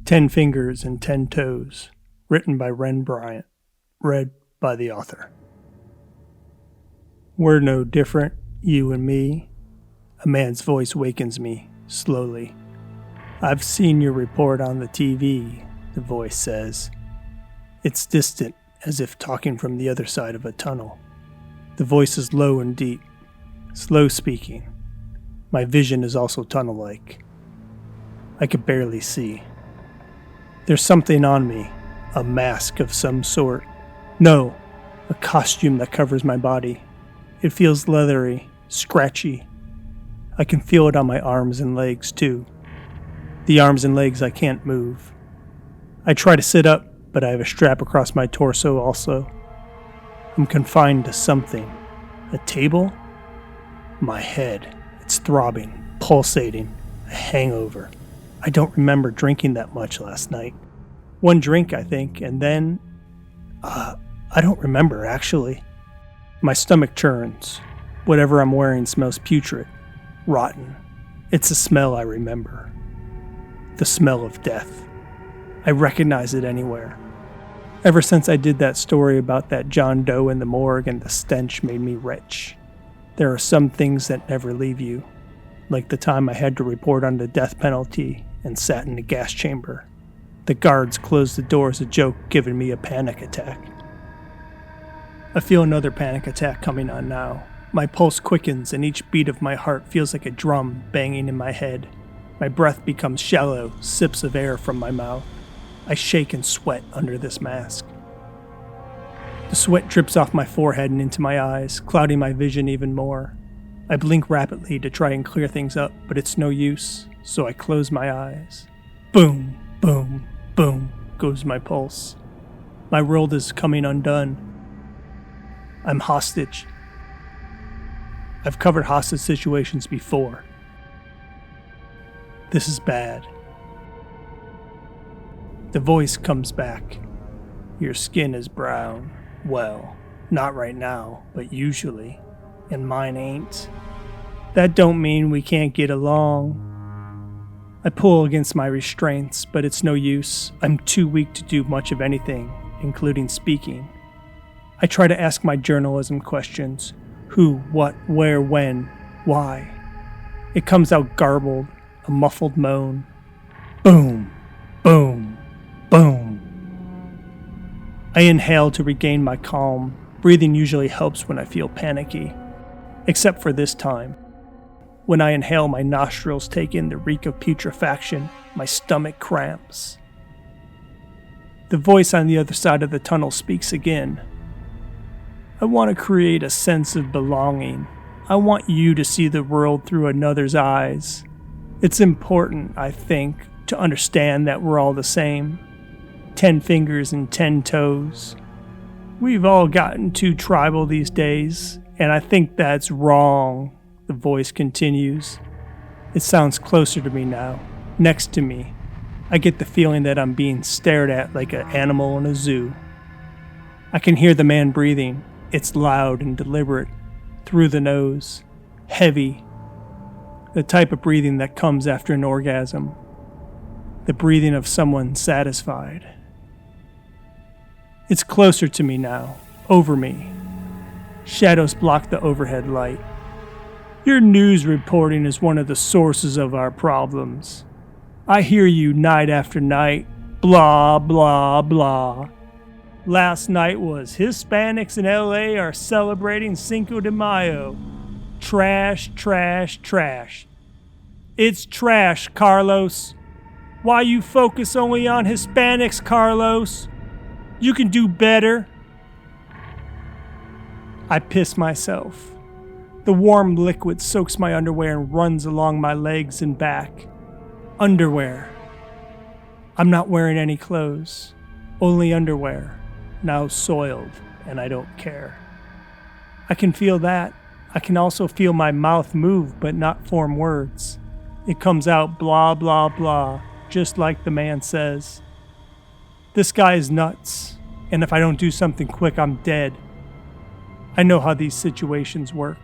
10 Fingers and 10 Toes, written by Ren Bryant, read by the author. We're no different, you and me. A man's voice wakens me, slowly. I've seen your report on the TV, the voice says. It's distant, as if talking from the other side of a tunnel. The voice is low and deep, slow speaking. My vision is also tunnel-like. I could barely see. There's something on me, a mask of some sort. No, a costume that covers my body. It feels leathery, scratchy. I can feel it on my arms and legs too. The arms and legs I can't move. I try to sit up, but I have a strap across my torso also. I'm confined to something. A table? My head. It's throbbing, pulsating, a hangover. I don't remember drinking that much last night. One drink, I think, and then... I don't remember, actually. My stomach churns. Whatever I'm wearing smells putrid, rotten. It's a smell I remember. The smell of death. I recognize it anywhere. Ever since I did that story about that John Doe in the morgue and the stench made me retch. There are some things that never leave you, like the time I had to report on the death penalty and sat in the gas chamber. The guards closed the door as a joke, giving me a panic attack. I feel another panic attack coming on now. My pulse quickens and each beat of my heart feels like a drum banging in my head. My breath becomes shallow, sips of air from my mouth. I shake and sweat under this mask. The sweat drips off my forehead and into my eyes, clouding my vision even more. I blink rapidly to try and clear things up, but it's no use, so I close my eyes. Boom, boom, boom goes my pulse. My world is coming undone. I'm hostage. I've covered hostage situations before. This is bad. The voice comes back. Your skin is brown. Well, not right now, but usually. And mine ain't. That don't mean we can't get along. I pull against my restraints, but it's no use. I'm too weak to do much of anything, including speaking. I try to ask my journalism questions. Who, what, where, when, why. It comes out garbled, a muffled moan. Boom, boom, boom. I inhale to regain my calm. Breathing usually helps when I feel panicky. Except for this time. When I inhale, my nostrils take in the reek of putrefaction. My stomach cramps. The voice on the other side of the tunnel speaks again. I want to create a sense of belonging. I want you to see the world through another's eyes. It's important, I think, to understand that we're all the same. 10 fingers and 10 toes. We've all gotten too tribal these days, and I think that's wrong, the voice continues. It sounds closer to me now, next to me. I get the feeling that I'm being stared at like an animal in a zoo. I can hear the man breathing. It's loud and deliberate, through the nose, heavy. The type of breathing that comes after an orgasm. The breathing of someone satisfied. It's closer to me now, over me. Shadows block the overhead light. Your news reporting is one of the sources of our problems. I hear you night after night, blah, blah, blah. Last night was Hispanics in LA are celebrating Cinco de Mayo. Trash, trash, trash. It's trash, Carlos. Why you focus only on Hispanics, Carlos? You can do better. I piss myself. The warm liquid soaks my underwear and runs along my legs and back. Underwear. I'm not wearing any clothes. Only underwear. Now soiled, and I don't care. I can feel that. I can also feel my mouth move but not form words. It comes out blah, blah, blah, just like the man says. This guy is nuts, and if I don't do something quick, I'm dead. I know how these situations work.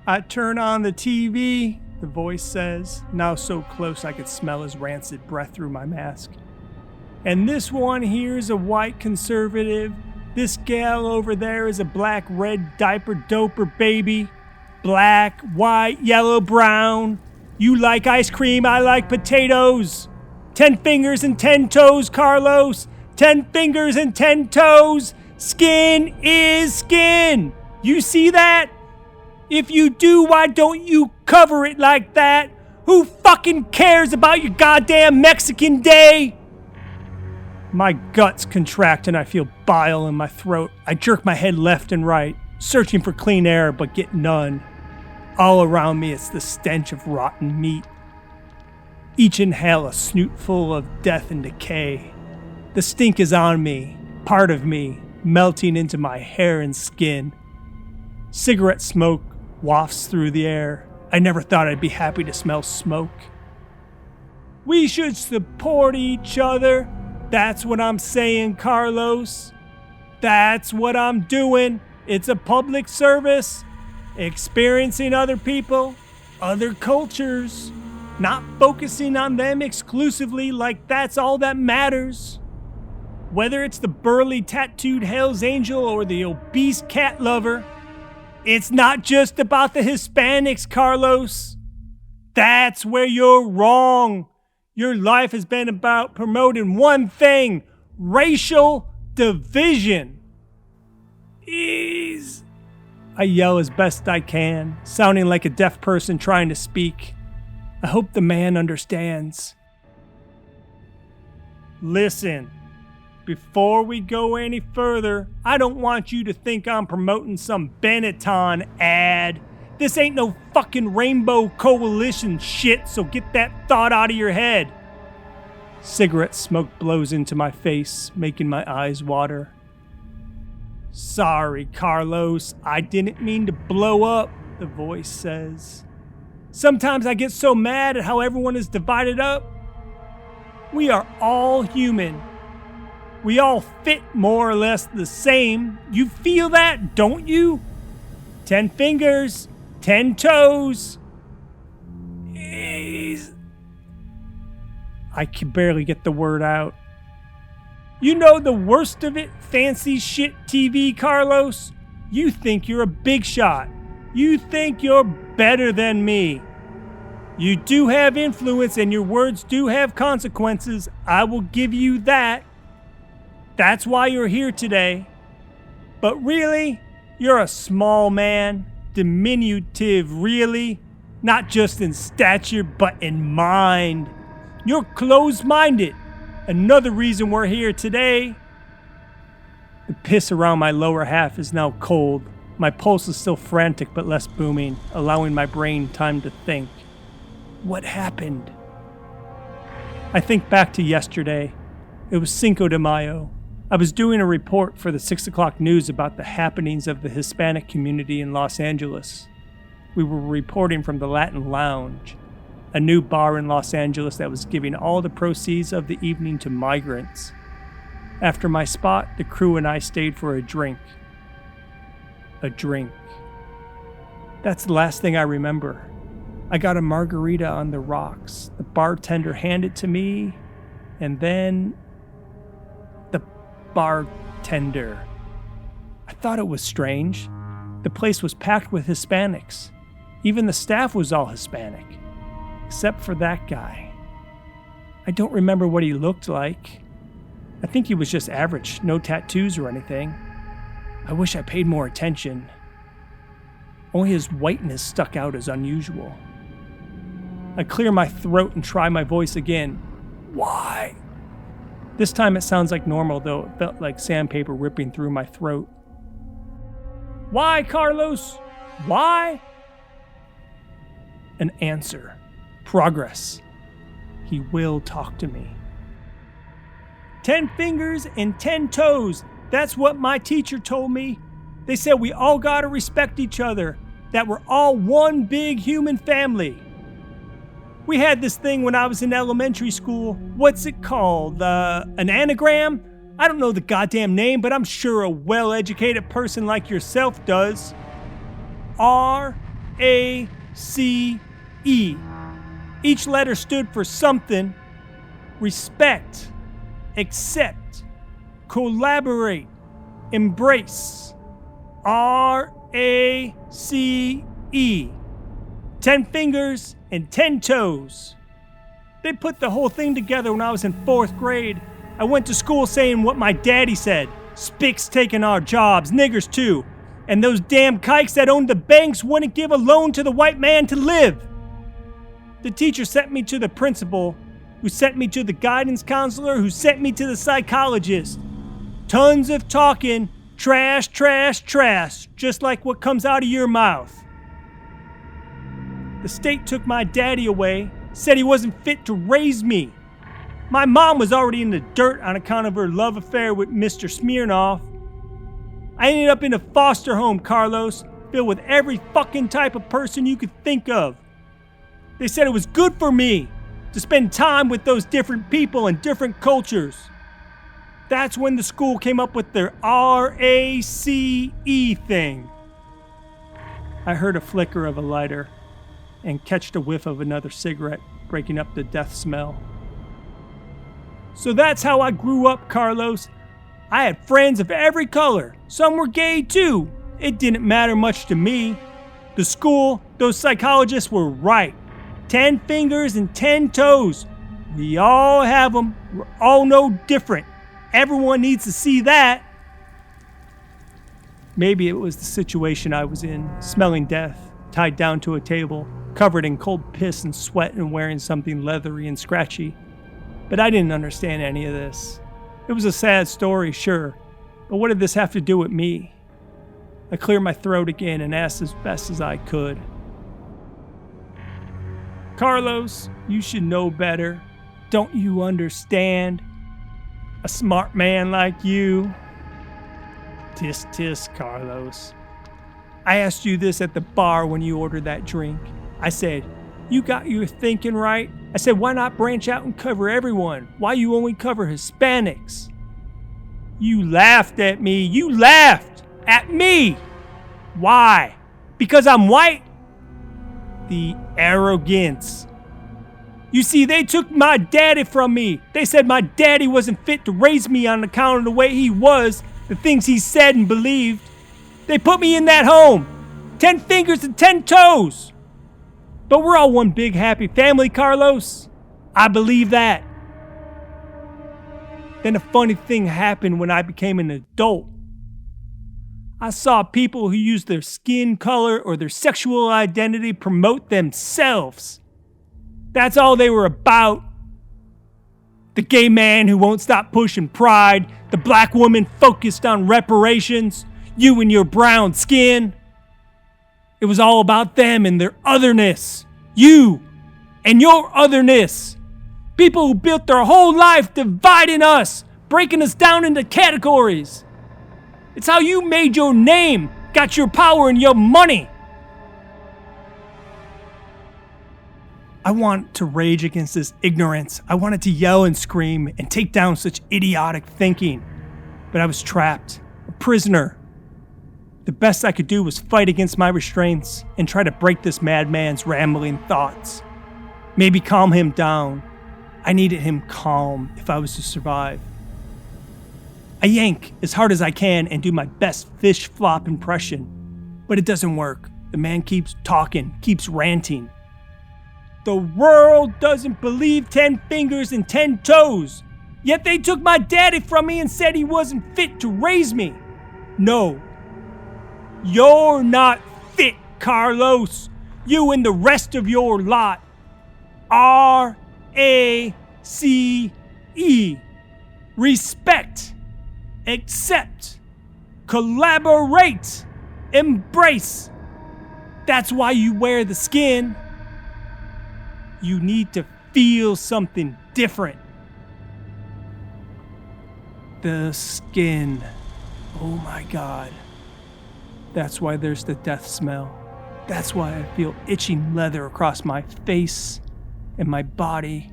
I turn on the TV, the voice says, now so close I could smell his rancid breath through my mask. And this one here's a white conservative. This gal over there is a black red diaper doper baby. Black, white, yellow, brown. You like ice cream, I like potatoes. 10 fingers and 10 toes, Carlos. 10 fingers and 10 toes. Skin is skin. You see that? If you do, why don't you cover it like that? Who fucking cares about your goddamn Mexican Day? My guts contract and I feel bile in my throat. I jerk my head left and right, searching for clean air but get none. All around me it's the stench of rotten meat. Each inhale a snootful of death and decay. The stink is on me, part of me, melting into my hair and skin. Cigarette smoke wafts through the air. I never thought I'd be happy to smell smoke. We should support each other. That's what I'm saying, Carlos. That's what I'm doing. It's a public service. Experiencing other people, other cultures. Not focusing on them exclusively like that's all that matters. Whether it's the burly tattooed Hell's Angel or the obese cat lover, it's not just about the Hispanics, Carlos. That's where you're wrong. Your life has been about promoting one thing, racial division. I yell as best I can, sounding like a deaf person trying to speak. I hope the man understands. Listen, before we go any further, I don't want you to think I'm promoting some Benetton ad. This ain't no fucking Rainbow Coalition shit, so get that thought out of your head. Cigarette smoke blows into my face, making my eyes water. Sorry, Carlos, I didn't mean to blow up, the voice says. Sometimes I get so mad at how everyone is divided up. We are all human. We all fit more or less the same. You feel that, don't you? 10 fingers, 10 toes. I can barely get the word out. You know the worst of it, fancy shit TV, Carlos? You think you're a big shot. You think you're better than me. You do have influence and your words do have consequences. I will give you that. That's why you're here today. But really, you're a small man, diminutive, really. Not just in stature, but in mind. You're closed-minded. Another reason we're here today. The piss around my lower half is now cold. My pulse is still frantic but less booming, allowing my brain time to think. What happened? I think back to yesterday. It was Cinco de Mayo. I was doing a report for the 6 o'clock news about the happenings of the Hispanic community in Los Angeles. We were reporting from the Latin Lounge, a new bar in Los Angeles that was giving all the proceeds of the evening to migrants. After my spot, the crew and I stayed for a drink. A drink. That's the last thing I remember. I got a margarita on the rocks. The bartender handed it to me, and then the bartender. I thought it was strange. The place was packed with Hispanics. Even the staff was all Hispanic. Except for that guy. I don't remember what he looked like. I think he was just average, no tattoos or anything. I wish I paid more attention. Only his whiteness stuck out as unusual. I clear my throat and try my voice again. Why? This time it sounds like normal, though it felt like sandpaper ripping through my throat. Why, Carlos? Why? An answer. Progress. He will talk to me. 10 fingers and 10 toes. That's what my teacher told me. They said we all gotta respect each other. That we're all one big human family. We had this thing when I was in elementary school. What's it called? An anagram? I don't know the goddamn name, but I'm sure a well-educated person like yourself does. RACK. E. Each letter stood for something. Respect, accept, collaborate, embrace. R-A-C-E. 10 fingers and 10 toes. They put the whole thing together when I was in 4th grade. I went to school saying what my daddy said. Spics taking our jobs, niggers too. And those damn kikes that owned the banks wouldn't give a loan to the white man to live. The teacher sent me to the principal, who sent me to the guidance counselor, who sent me to the psychologist. Tons of talking, trash, trash, trash, just like what comes out of your mouth. The state took my daddy away, said he wasn't fit to raise me. My mom was already in the dirt on account of her love affair with Mr. Smirnoff. I ended up in a foster home, Carlos, filled with every fucking type of person you could think of. They said it was good for me to spend time with those different people and different cultures. That's when the school came up with their RACE thing. I heard a flicker of a lighter and catched a whiff of another cigarette, breaking up the death smell. So that's how I grew up, Carlos. I had friends of every color. Some were gay too. It didn't matter much to me. The school, those psychologists were right. 10 fingers and 10 toes. We all have them. We're all no different. Everyone needs to see that. Maybe it was the situation I was in, smelling death, tied down to a table, covered in cold piss and sweat and wearing something leathery and scratchy. But I didn't understand any of this. It was a sad story, sure, but what did this have to do with me? I cleared my throat again and asked as best as I could. Carlos, you should know better. Don't you understand? A smart man like you. Tisk tisk, Carlos. I asked you this at the bar when you ordered that drink. I said, you got your thinking right? I said, why not branch out and cover everyone? Why you only cover Hispanics? You laughed at me. You laughed at me. Why? Because I'm white? The arrogance. You see, they took my daddy from me. They said my daddy wasn't fit to raise me on account of the way he was, the things he said and believed. They put me in that home. 10 fingers and 10 toes. But we're all one big happy family, Carlos. I believe that. Then a funny thing happened when I became an adult. I saw people who used their skin color or their sexual identity promote themselves. That's all they were about. The gay man who won't stop pushing pride, the black woman focused on reparations, you and your brown skin. It was all about them and their otherness. You and your otherness. People who built their whole life dividing us, breaking us down into categories. It's how you made your name, got your power and your money. I want to rage against this ignorance. I wanted to yell and scream and take down such idiotic thinking. But I was trapped, a prisoner. The best I could do was fight against my restraints and try to break this madman's rambling thoughts. Maybe calm him down. I needed him calm if I was to survive. I yank as hard as I can and do my best fish flop impression. But it doesn't work. The man keeps talking, keeps ranting. The world doesn't believe 10 fingers and 10 toes. Yet they took my daddy from me and said he wasn't fit to raise me. No. You're not fit, Carlos. You and the rest of your lot. R-A-C-E. Respect. Accept. Collaborate. Embrace. That's why you wear the skin. You need to feel something different. The skin. Oh my God. That's why there's the death smell. That's why I feel itching leather across my face and my body.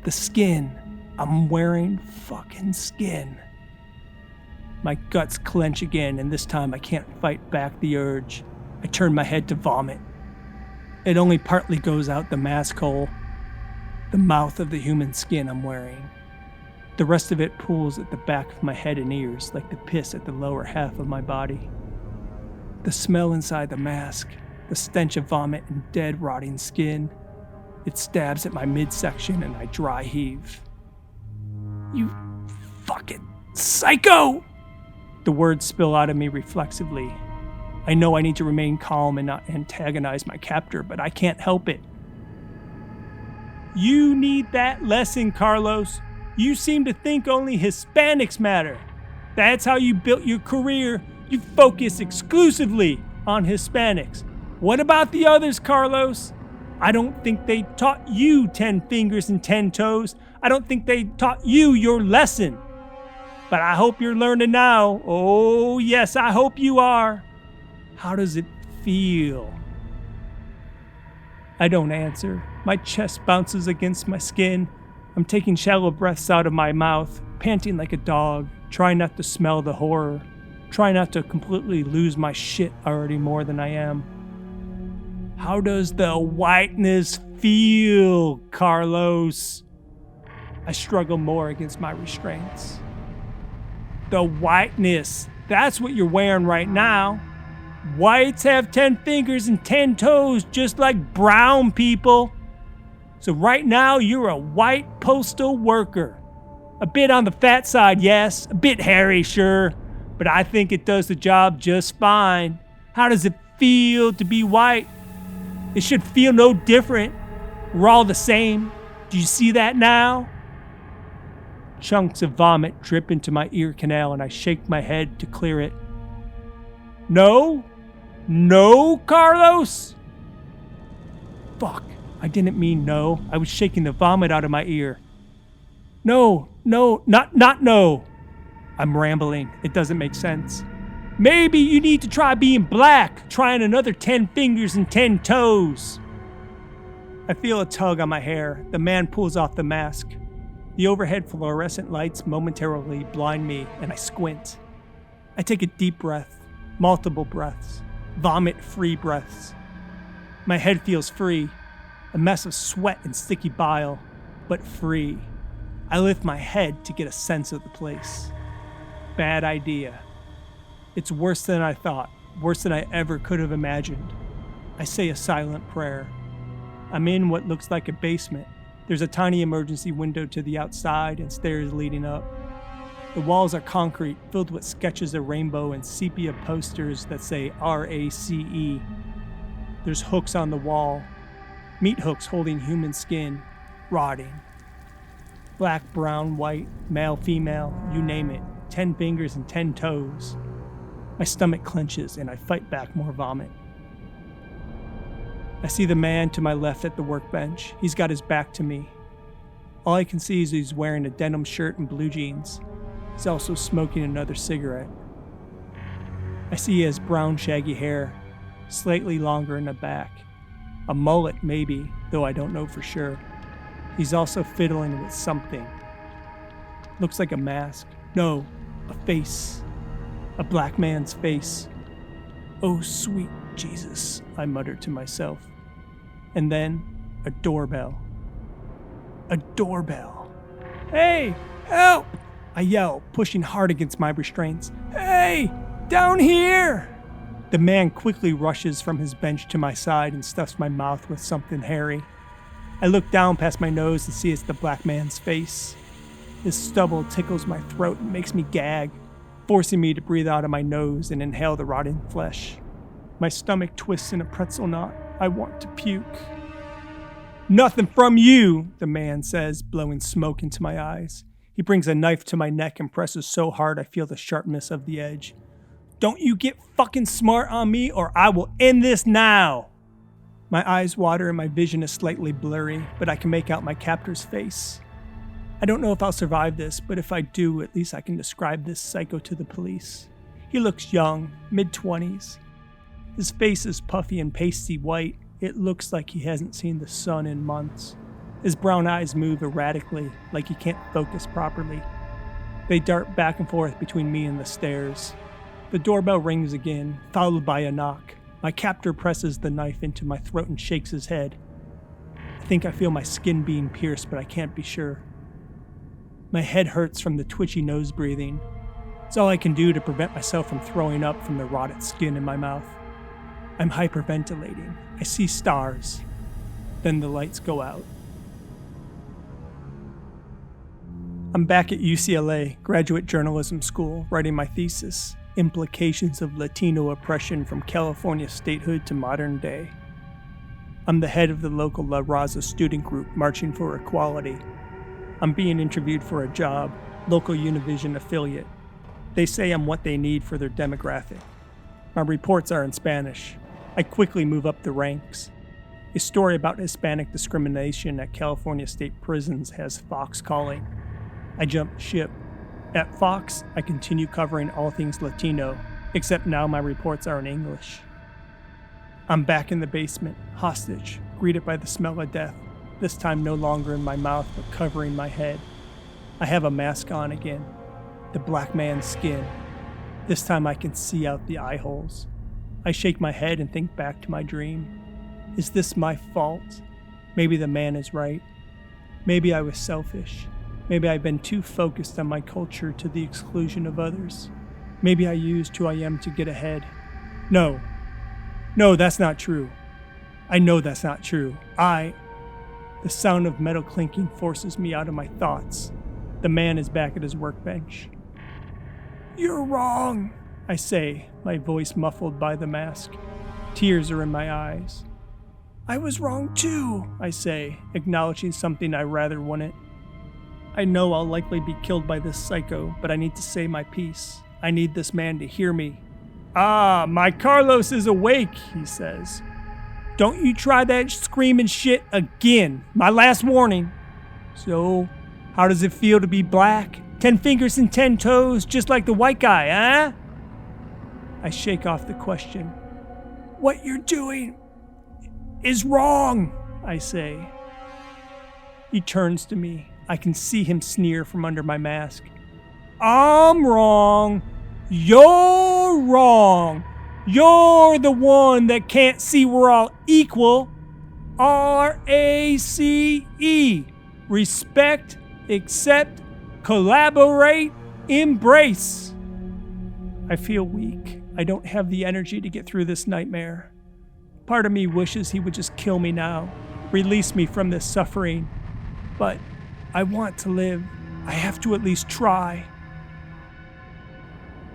The skin. I'm wearing fucking skin. My guts clench again, and this time I can't fight back the urge. I turn my head to vomit. It only partly goes out the mask hole, the mouth of the human skin I'm wearing. The rest of it pools at the back of my head and ears like the piss at the lower half of my body. The smell inside the mask, the stench of vomit and dead, rotting skin, it stabs at my midsection and I dry heave. You fucking psycho! The words spill out of me reflexively. I know I need to remain calm and not antagonize my captor, but I can't help it. You need that lesson, Carlos. You seem to think only Hispanics matter. That's how you built your career. You focus exclusively on Hispanics. What about the others, Carlos? I don't think they taught you 10 fingers and 10 toes. I don't think they taught you your lesson. But I hope you're learning now. Oh, yes, I hope you are. How does it feel? I don't answer. My chest bounces against my skin. I'm taking shallow breaths out of my mouth, panting like a dog, trying not to smell the horror, trying not to completely lose my shit already more than I am. How does the whiteness feel, Carlos? I struggle more against my restraints. The whiteness, that's what you're wearing right now. Whites have 10 fingers and 10 toes just like brown people. So right now you're a white postal worker. A bit on the fat side, yes. A bit hairy, sure. But I think it does the job just fine. How does it feel to be white? It should feel no different. We're all the same. Do you see that now? Chunks of vomit drip into my ear canal and I shake my head to clear it. No? No, Carlos? Fuck, I didn't mean no. I was shaking the vomit out of my ear. No, not no. I'm rambling. It doesn't make sense. Maybe you need to try being black, trying another 10 fingers and 10 toes. I feel a tug on my hair. The man pulls off the mask. The overhead fluorescent lights momentarily blind me, and I squint. I take a deep breath, multiple breaths, vomit-free breaths. My head feels free, a mess of sweat and sticky bile, but free. I lift my head to get a sense of the place. Bad idea. It's worse than I thought, worse than I ever could have imagined. I say a silent prayer. I'm in what looks like a basement. There's a tiny emergency window to the outside and stairs leading up. The walls are concrete, filled with sketches of rainbow and sepia posters that say RACE. There's hooks on the wall, meat hooks holding human skin, rotting. Black, brown, white, male, female, you name it, 10 fingers and 10 toes. My stomach clenches and I fight back more vomit. I see the man to my left at the workbench. He's got his back to me. All I can see is he's wearing a denim shirt and blue jeans. He's also smoking another cigarette. I see he has brown shaggy hair, slightly longer in the back. A mullet maybe, though I don't know for sure. He's also fiddling with something. Looks like a mask. No, a face. A black man's face. Oh, sweet Jesus, I muttered to myself. And then, a doorbell. A doorbell. Hey, help! I yell, pushing hard against my restraints. Hey, down here! The man quickly rushes from his bench to my side and stuffs my mouth with something hairy. I look down past my nose and see it's the black man's face. His stubble tickles my throat and makes me gag, forcing me to breathe out of my nose and inhale the rotting flesh. My stomach twists in a pretzel knot. I want to puke. Nothing from you, the man says, blowing smoke into my eyes. He brings a knife to my neck and presses so hard I feel the sharpness of the edge. Don't you get fucking smart on me or I will end this now. My eyes water and my vision is slightly blurry, but I can make out my captor's face. I don't know if I'll survive this, but if I do, at least I can describe this psycho to the police. He looks young, mid-20s. His face is puffy and pasty white. It looks like he hasn't seen the sun in months. His brown eyes move erratically, like he can't focus properly. They dart back and forth between me and the stairs. The doorbell rings again, followed by a knock. My captor presses the knife into my throat and shakes his head. I think I feel my skin being pierced, but I can't be sure. My head hurts from the twitchy nose breathing. It's all I can do to prevent myself from throwing up from the rotted skin in my mouth. I'm hyperventilating. I see stars. Then the lights go out. I'm back at UCLA, graduate journalism school, writing my thesis, Implications of Latino Oppression from California Statehood to Modern Day. I'm the head of the local La Raza student group marching for equality. I'm being interviewed for a job, local Univision affiliate. They say I'm what they need for their demographic. My reports are in Spanish. I quickly move up the ranks. A story about Hispanic discrimination at California state prisons has Fox calling. I jump ship. At Fox, I continue covering all things Latino, except now my reports are in English. I'm back in the basement, hostage, greeted by the smell of death, this time no longer in my mouth but covering my head. I have a mask on again, the black man's skin. This time I can see out the eye holes. I shake my head and think back to my dream. Is this my fault? Maybe the man is right. Maybe I was selfish. Maybe I've been too focused on my culture to the exclusion of others. Maybe I used who I am to get ahead. No, that's not true. I know that's not true. The sound of metal clinking forces me out of my thoughts. The man is back at his workbench. You're wrong, I say, my voice muffled by the mask. Tears are in my eyes. I was wrong too, I say, acknowledging something I rather wouldn't. I know I'll likely be killed by this psycho, but I need to say my piece. I need this man to hear me. Ah, my Carlos is awake, he says. Don't you try that screaming shit again. My last warning. So, how does it feel to be black? 10 fingers and 10 toes, just like the white guy, huh? I shake off the question. What you're doing is wrong, I say. He turns to me. I can see him sneer from under my mask. I'm wrong. You're wrong. You're the one that can't see we're all equal. RACE. Respect, accept, collaborate, embrace. I feel weak. I don't have the energy to get through this nightmare. Part of me wishes he would just kill me now, release me from this suffering. But I want to live. I have to at least try.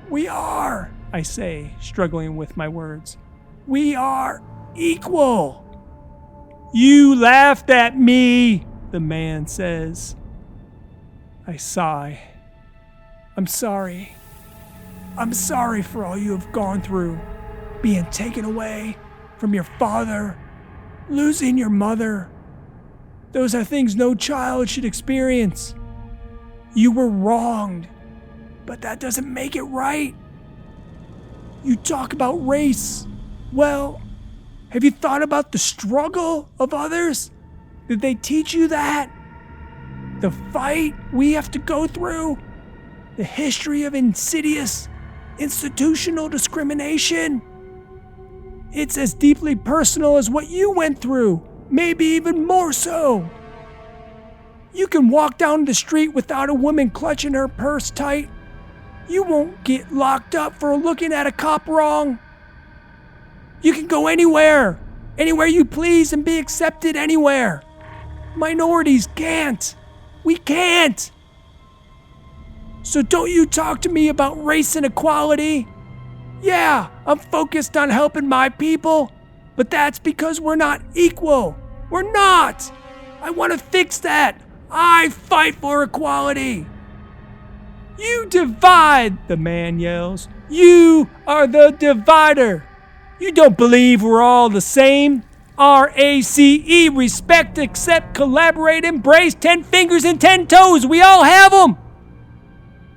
We are, I say, struggling with my words. We are equal. You laughed at me, the man says. I sigh. I'm sorry. I'm sorry for all you have gone through. Being taken away from your father, losing your mother. Those are things no child should experience. You were wronged, but that doesn't make it right. You talk about race. Well, have you thought about the struggle of others? Did they teach you that? The fight we have to go through? The history of insidious institutional discrimination? It's as deeply personal as what you went through. Maybe even more so. You can walk down the street without a woman clutching her purse tight. You won't get locked up for looking at a cop wrong. You can go anywhere you please and be accepted anywhere. Minorities can't. We can't. So don't you talk to me about race and equality. Yeah, I'm focused on helping my people, but that's because we're not equal. We're not. I want to fix that. I fight for equality. You divide, the man yells. You are the divider. You don't believe we're all the same. RACE, respect, accept, collaborate, embrace, 10 fingers and 10 toes. We all have them.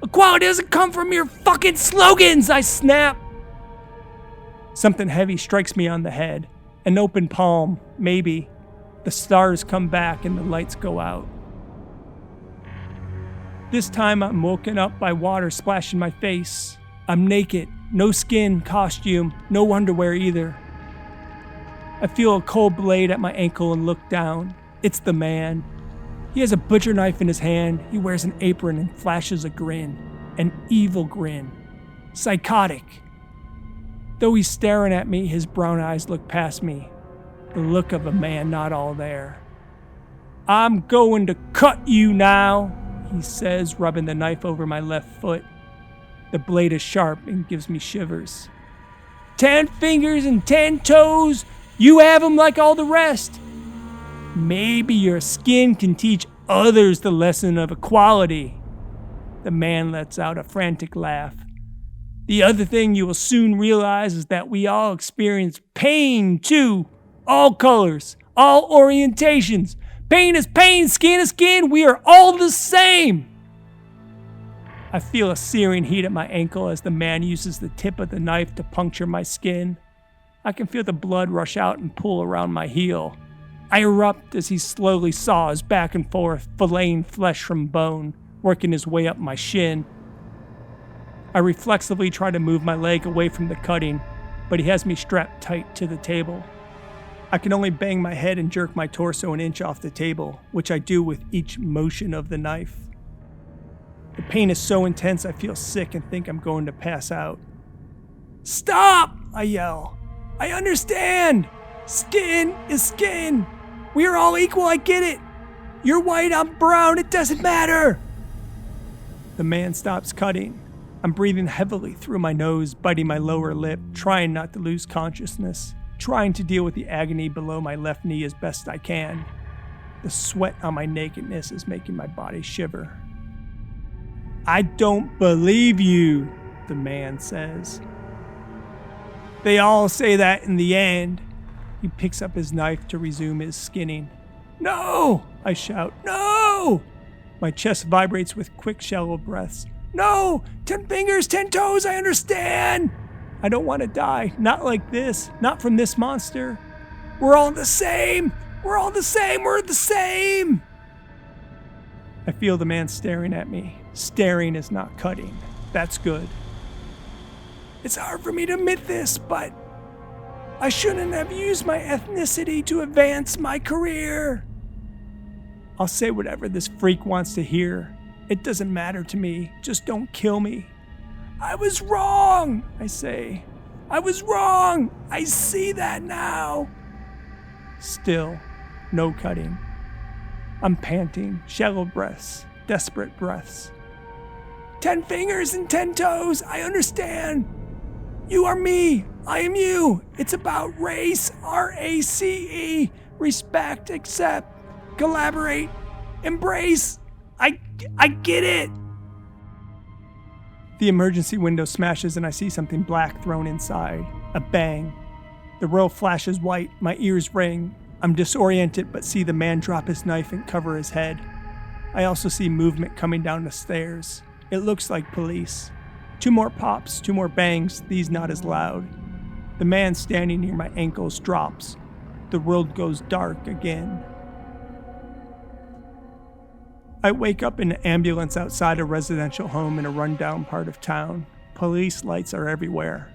Equality doesn't come from your fucking slogans, I snap. Something heavy strikes me on the head. An open palm, maybe. The stars come back and the lights go out. This time I'm woken up by water splashing my face. I'm naked, no skin, costume, no underwear either. I feel a cold blade at my ankle and look down. It's the man. He has a butcher knife in his hand. He wears an apron and flashes a grin. An evil grin. Psychotic. Though he's staring at me, his brown eyes look past me. The look of a man not all there. "I'm going to cut you now," he says, rubbing the knife over my left foot. The blade is sharp and gives me shivers. 10 fingers and 10 toes, you have them like all the rest. Maybe your skin can teach others the lesson of equality. The man lets out a frantic laugh. The other thing you will soon realize is that we all experience pain too. All colors, all orientations. Pain is pain, skin is skin. We are all the same. I feel a searing heat at my ankle as the man uses the tip of the knife to puncture my skin. I can feel the blood rush out and pool around my heel. I erupt as he slowly saws back and forth, filleting flesh from bone, working his way up my shin. I reflexively try to move my leg away from the cutting, but he has me strapped tight to the table. I can only bang my head and jerk my torso an inch off the table, which I do with each motion of the knife. The pain is so intense I feel sick and think I'm going to pass out. "Stop!" I yell. "I understand! Skin is skin! We are all equal, I get it! You're white, I'm brown, it doesn't matter!" The man stops cutting. I'm breathing heavily through my nose, biting my lower lip, trying not to lose consciousness, trying to deal with the agony below my left knee as best I can. The sweat on my nakedness is making my body shiver. "I don't believe you," the man says. "They all say that in the end." He picks up his knife to resume his skinning. "No!" I shout. "No!" My chest vibrates with quick, shallow breaths. "No! 10 fingers, 10 toes, I understand! I don't want to die. Not like this. Not from this monster. We're all the same! We're all the same! We're the same!" I feel the man staring at me. Staring is not cutting. That's good. It's hard for me to admit this, but I shouldn't have used my ethnicity to advance my career. I'll say whatever this freak wants to hear. It doesn't matter to me. Just don't kill me. "I was wrong," I say. "I was wrong. I see that now." Still, no cutting. I'm panting, shallow breaths, desperate breaths. 10 fingers and 10 toes, I understand. You are me, I am you. It's about race, RACE, respect, accept, collaborate, embrace. I get it. The emergency window smashes and I see something black thrown inside. A bang. The row flashes white, my ears ring. I'm disoriented but see the man drop his knife and cover his head. I also see movement coming down the stairs. It looks like police. 2 more pops, 2 more bangs, these not as loud. The man standing near my ankles drops. The world goes dark again. I wake up in an ambulance outside a residential home in a rundown part of town. Police lights are everywhere.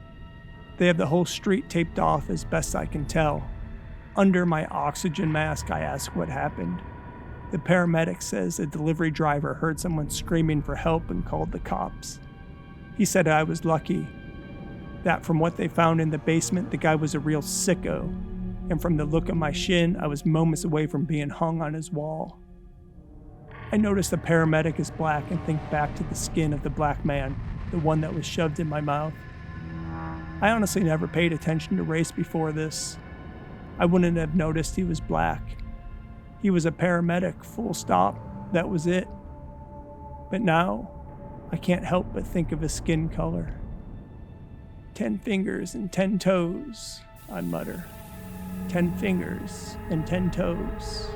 They have the whole street taped off as best I can tell. Under my oxygen mask, I ask what happened. The paramedic says a delivery driver heard someone screaming for help and called the cops. He said I was lucky, that from what they found in the basement, the guy was a real sicko, and from the look of my shin, I was moments away from being hung on his wall. I notice the paramedic is black and think back to the skin of the black man, the one that was shoved in my mouth. I honestly never paid attention to race before this. I wouldn't have noticed he was black. He was a paramedic, full stop. That was it. But now, I can't help but think of his skin color. 10 fingers and 10 toes, I mutter. 10 fingers and 10 toes.